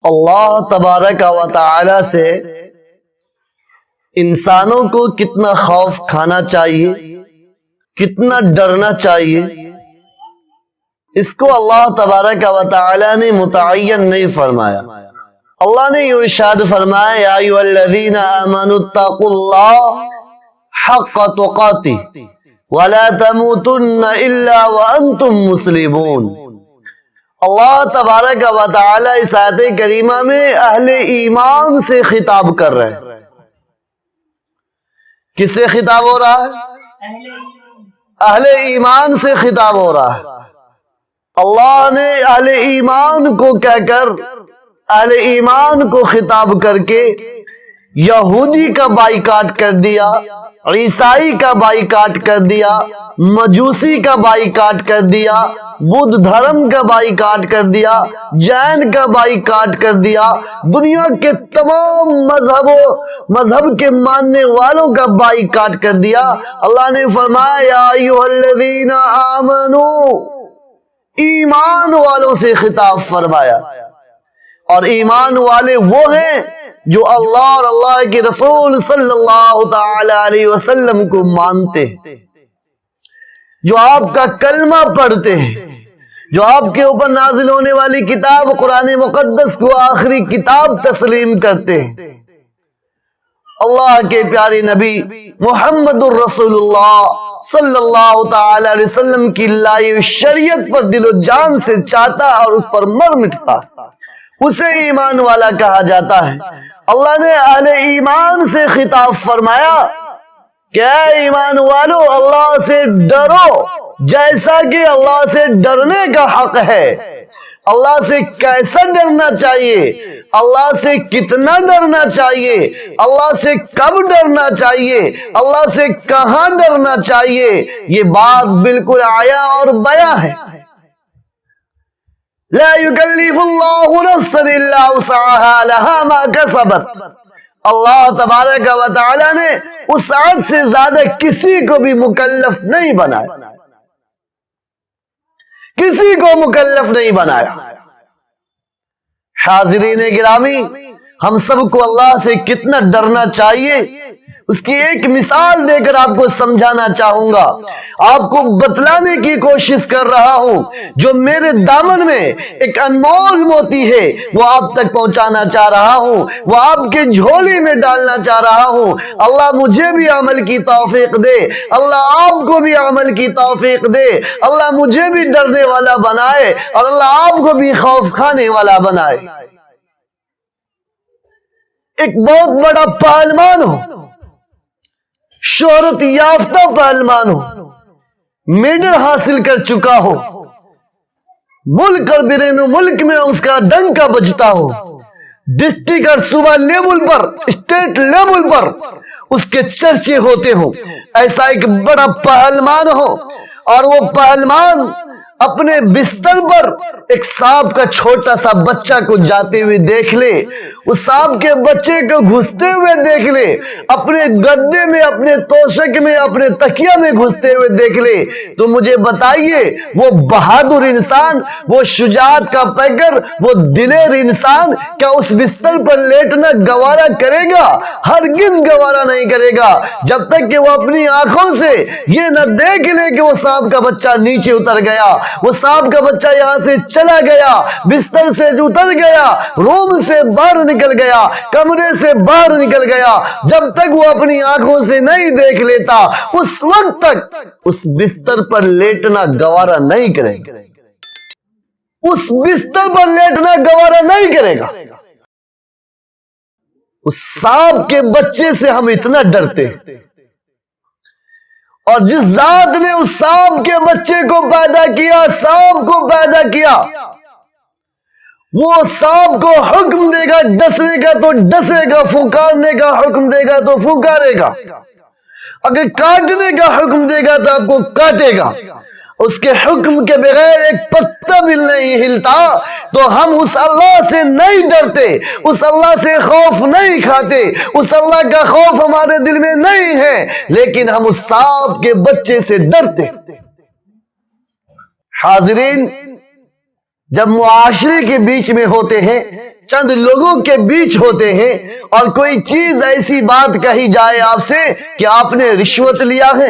اللہ تبارک و تعالی سے انسانوں کو کتنا خوف کھانا چاہیے، کتنا ڈرنا چاہیے، اس کو اللہ تبارک و تعالی نے متعین نہیں فرمایا۔ اللہ نے ارشاد فرمایا یا ایھا الذین آمنوا اتقوا اللہ حق تقاتہ ولا تموتن الا وانتم مسلمون۔ اللہ تبارک و تعالی اس آیت کریمہ میں اہل ایمان سے خطاب کر رہے ہیں۔ کس سے خطاب ہو رہا ہے؟ اہل ایمان سے خطاب ہو رہا ہے۔ اللہ نے اہل ایمان کو کہہ کر، اہل ایمان کو خطاب کر کے یہودی کا بائیکاٹ کر دیا، عیسائی کا بائیکاٹ کر دیا، مجوسی کا بائیکاٹ کر دیا، بدھ دھرم کا بائیکاٹ کر دیا، جین کا بائیکاٹ کر دیا، دنیا کے تمام مذہب کے ماننے والوں کا بائیکاٹ کر دیا۔ اللہ نے فرمایا یا ایھا الذین آمنوا، ایمان والوں سے خطاب فرمایا، اور ایمان والے وہ ہیں جو اللہ اور اللہ کے رسول صلی اللہ تعالی علیہ وسلم کو مانتے ہیں، جو آپ کا کلمہ پڑھتے ہیں، جو آپ کے اوپر نازل ہونے والی کتاب قرآن مقدس کو آخری کتاب تسلیم کرتے ہیں، اللہ کے پیارے نبی محمد الرسول اللہ صلی اللہ تعالی علیہ وسلم کی لائی شریعت پر دل و جان سے چاہتا اور اس پر مر مٹتا، اسے ایمان والا کہا جاتا ہے۔ اللہ نے اہل ایمان سے خطاب فرمایا کہ اے ایمان والو، اللہ سے ڈرو جیسا کہ اللہ سے ڈرنے کا حق ہے۔ اللہ سے کیسا ڈرنا چاہیے، اللہ سے کتنا ڈرنا چاہیے، اللہ سے کب ڈرنا چاہیے، اللہ سے کہاں ڈرنا چاہیے، یہ بات بالکل آیا اور بیان ہے۔ لا یکلف اللہ نفسا الا وسعها لها ما کسبت۔ اللہ تبارک و تعالی نے وسعت سے زیادہ کسی کو بھی مکلف نہیں بنایا، کسی کو مکلف نہیں بنایا۔ حاضرین گرامی، ہم سب کو اللہ سے کتنا ڈرنا چاہیے، اس کی ایک مثال دے کر آپ کو سمجھانا چاہوں گا، آپ کو بتلانے کی کوشش کر رہا ہوں۔ جو میرے دامن میں ایک انمول موتی ہے وہ آپ تک پہنچانا چاہ رہا ہوں، وہ آپ کے جھولی میں ڈالنا چاہ رہا ہوں۔ اللہ مجھے بھی عمل کی توفیق دے، اللہ آپ کو بھی عمل کی توفیق دے، اللہ مجھے بھی ڈرنے والا بنائے اور اللہ آپ کو بھی خوف کھانے والا بنائے۔ ایک بہت بڑا پہلوان ہو، شہرت یافتہ پہلوان ہو، میڈل حاصل کر چکا ہو، ملک اور بیرون ملک میں اس کا ڈنکا بجتا ہو، ڈسٹرکٹ اور صوبہ لیول پر، اسٹیٹ لیول پر اس کے چرچے ہوتے ہوں، ایسا ایک بڑا پہلوان ہو، اور وہ پہلوان اپنے بستر پر ایک سانپ کا چھوٹا سا بچہ کو جاتے ہوئے دیکھ لے، اس سانپ کے بچے کو گھستے ہوئے دیکھ لے، اپنے گدے میں، اپنے توشک میں، اپنے تکیہ میں گھستے ہوئے دیکھ لے، تو مجھے بتائیے وہ بہادر انسان، وہ شجاعت کا پیکر، وہ دلیر انسان کیا اس بستر پر لیٹنا گوارا کرے گا؟ ہرگز گوارا نہیں کرے گا، جب تک کہ وہ اپنی آنکھوں سے یہ نہ دیکھ لے کہ وہ سانپ کا بچہ نیچے اتر گیا، وہ سانپ کا بچہ یہاں سے چلا گیا، بستر سے اتر گیا، روم سے باہر نکل گیا، کمرے سے باہر نکل گیا، جب تک وہ اپنی آنکھوں سے نہیں دیکھ لیتا اس وقت تک اس بستر پر لیٹنا گوارا نہیں کرے گا، اس بستر پر لیٹنا گوارا نہیں کرے گا۔ اس سانپ کے بچے سے ہم اتنا ڈرتے ہیں، اور جس ذات نے اس سانپ کے بچے کو پیدا کیا، سانپ کو پیدا کیا، وہ سانپ کو حکم دے گا ڈسنے کا تو ڈسے گا، پھنکارنے کا حکم دے گا تو پھنکارے گا، اگر کاٹنے کا حکم دے گا تو آپ کو کاٹے گا، اس کے حکم کے بغیر ایک پتا بھی نہیں ہلتا۔ تو ہم اس اللہ سے نہیں ڈرتے، اس اللہ سے خوف نہیں کھاتے، اس اللہ کا خوف ہمارے دل میں نہیں ہے، لیکن ہم اس سانپ کے بچے سے ڈرتے۔ حاضرین، جب معاشرے کے بیچ میں ہوتے ہیں، چند لوگوں کے بیچ ہوتے ہیں، اور کوئی چیز ایسی بات کہی جائے آپ سے کہ آپ نے رشوت لیا ہے،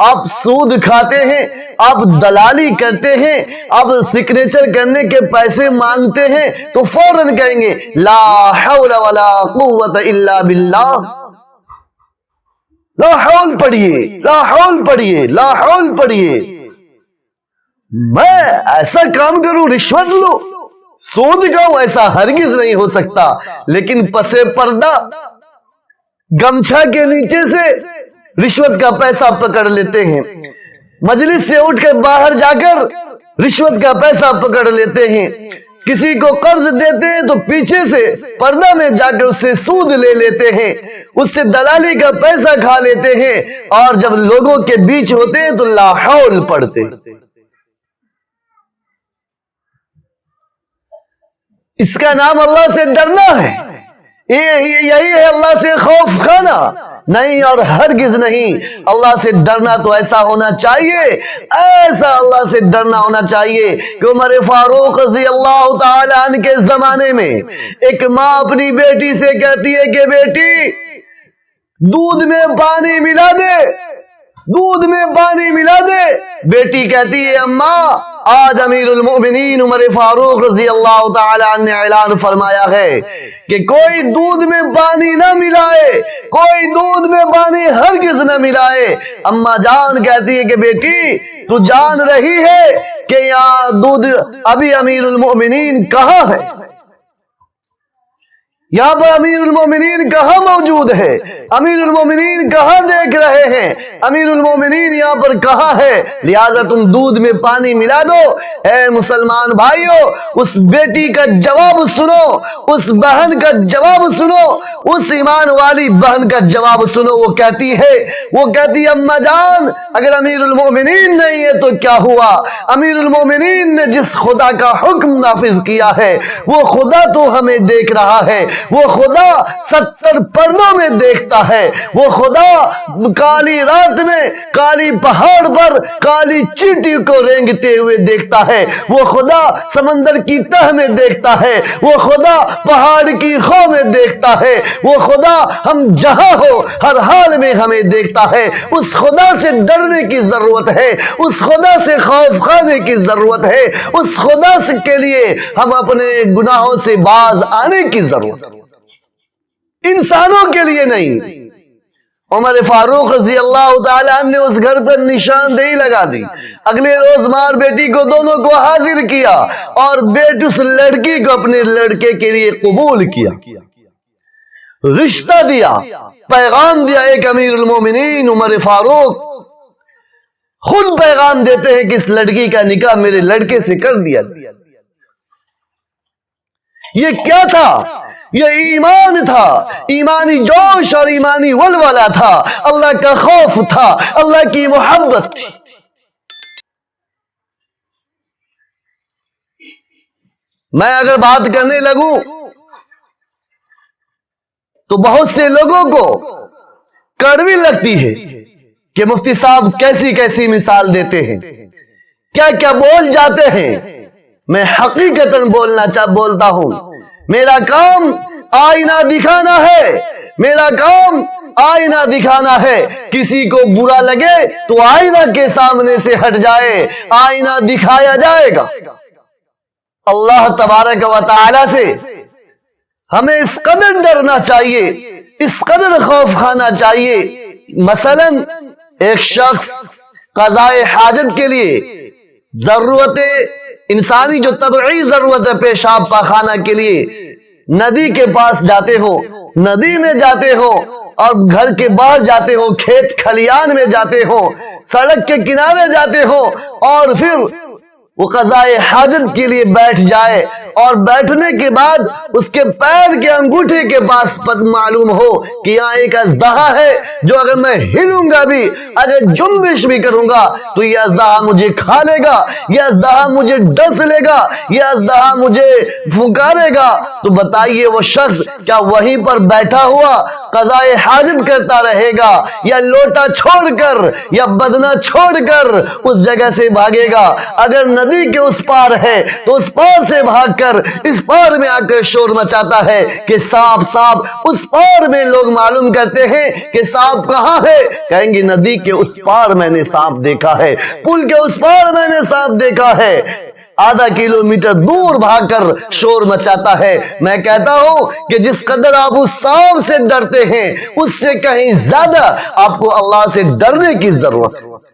آپ سود کھاتے ہیں، آپ دلالی کرتے ہیں، آپ سگنیچر کرنے کے پیسے مانگتے ہیں، تو فوراً کہیں گے لا حول ولا قوت الا باللہ۔ لا حول پڑھیے، لا حول پڑھیے، لا حول پڑھیے۔ میں ایسا کام کروں، رشوت لوں، سود کھاؤں، ایسا ہرگز نہیں ہو سکتا۔ لیکن پسے پردہ گمچھا کے نیچے سے رشوت کا پیسہ پکڑ لیتے ہیں، مجلس سے اٹھ کے باہر جا کر رشوت کا پیسہ پکڑ لیتے ہیں، کسی کو قرض دیتے ہیں تو پیچھے سے پردہ میں جا کر اس سے سود لے لیتے ہیں، اس سے دلالی کا پیسہ کھا لیتے ہیں، اور جب لوگوں کے بیچ ہوتے ہیں تو لا حول پڑھتے ہیں۔ اس کا نام اللہ سے ڈرنا ہے، یہی ہے اللہ سے خوف کھانا، نہیں اور ہرگز نہیں۔ اللہ سے ڈرنا تو ایسا ہونا چاہیے، ایسا اللہ سے ڈرنا ہونا چاہیے کہ عمر فاروق رضی اللہ تعالی عنہ کے زمانے میں ایک ماں اپنی بیٹی سے کہتی ہے کہ بیٹی دودھ میں پانی ملا دے، دودھ میں پانی ملا دے۔ بیٹی کہتی ہے اماں آج امیر المؤمنین عمر فاروق رضی اللہ تعالی عنہ نے اعلان فرمایا ہے کہ کوئی دودھ میں پانی نہ ملائے، کوئی دودھ میں پانی ہرگز نہ ملائے۔ اماں جان کہتی ہے کہ بیٹی تو جان رہی ہے کہ یہاں دودھ ابھی امیر المؤمنین کہاں ہے، یہاں پر امیر المومنین کہاں موجود ہے، امیر المومنین کہاں دیکھ رہے ہیں، امیر المومنین یہاں پر کہاں ہے، لہذا تم دودھ میں پانی ملا دو۔ اے مسلمان بھائیو، اس بیٹی کا جواب سنو، اس بہن کا جواب سنو، اس ایمان والی بہن کا جواب سنو۔ وہ کہتی ہے اماں جان اگر امیر المومنین نہیں ہے تو کیا ہوا، امیر المومنین نے جس خدا کا حکم نافذ کیا ہے وہ خدا تو ہمیں دیکھ رہا ہے، وہ خدا 70 پردوں میں دیکھتا ہے، وہ خدا کالی رات میں کالی پہاڑ پر کالی چیٹی کو رینگتے ہوئے دیکھتا ہے، وہ خدا سمندر کی تہ میں دیکھتا ہے، وہ خدا پہاڑ کی خو میں دیکھتا ہے، وہ خدا ہم جہاں ہو ہر حال میں ہمیں دیکھتا ہے۔ اس خدا سے ڈرنے کی ضرورت ہے، اس خدا سے خوف کھانے کی ضرورت ہے، اس خدا کے لیے ہم اپنے گناہوں سے باز آنے کی ضرورت ہے، انسانوں کے لیے نہیں۔ عمر فاروق رضی اللہ تعالی عنہ نے اس گھر پر نشاندہی لگا دی، اگلے روز ماں اور بیٹی کو دونوں کو حاضر کیا اور بیٹی اس لڑکی کو اپنے لڑکے کے لیے قبول کیا، رشتہ دیا، پیغام دیا۔ ایک امیر المومنین عمر فاروق خود پیغام دیتے ہیں کہ اس لڑکی کا نکاح میرے لڑکے سے کر دیا۔ یہ کیا تھا؟ یہ ایمان تھا، ایمانی جوش اور ایمانی ولولہ تھا، اللہ کا خوف تھا، اللہ کی محبت تھی۔ میں اگر بات کرنے لگوں تو بہت سے لوگوں کو کڑوی لگتی ہے کہ مفتی صاحب کیسی کیسی مثال دیتے ہیں، کیا کیا بول جاتے ہیں۔ میں حقیقتاً بولتا ہوں، میرا کام آئینہ دکھانا ہے، میرا کام آئینہ دکھانا ہے۔ کسی کو برا لگے تو آئینہ کے سامنے سے ہٹ جائے، آئینہ دکھایا جائے گا۔ اللہ تبارک و تعالی سے ہمیں اس قدر ڈرنا چاہیے، اس قدر خوف کھانا چاہیے۔ مثلا ایک شخص قضاء حاجت کے لیے ضرورت انسانی جو طبعی ضرورت ہے پیشاب پاخانہ کے لیے ندی کے پاس جاتے ہو، ندی میں جاتے ہو اور گھر کے باہر جاتے ہو، کھیت کھلیان میں جاتے ہو، سڑک کے کنارے جاتے ہو، اور پھر وہ قضاء حاجت کے لیے بیٹھ جائے، اور بیٹھنے کے بعد اس کے پیر کے انگوٹھے کے پاس معلوم ہو کہ یہاں ایک اژدہا ہے جو اگر میں ہلوں گا بھی، اگر جنبش بھی کروں گا تو یہ اژدہا مجھے کھا لے گا، یہ اژدہا مجھے ڈس لے گا، یہ اژدہا مجھے پھنکارے گا۔ تو بتائیے وہ شخص کیا وہیں پر بیٹھا ہوا قضاء حاجت کرتا رہے گا، یا لوٹا چھوڑ کر یا بدنہ چھوڑ کر اس جگہ سے بھاگے گا؟ اگر ندی کے اس پار ہے تو اس پار سے بھاگ کر اس پار میں آ کر شور مچاتا ہے کہ سانپ سانپ۔ اس پار میں لوگ معلوم کرتے ہیں کہ سانپ کہاں ہے، کہیں گے ندی کے اس پار میں نے سانپ دیکھا ہے، پل کے اس پار میں نے سانپ دیکھا ہے۔ آدھا کلومیٹر دور بھاگ کر شور مچاتا ہے۔ میں کہتا ہوں کہ جس قدر آپ اس سانپ سے ڈرتے ہیں اس سے کہیں زیادہ آپ کو اللہ سے ڈرنے کی ضرورت ہے۔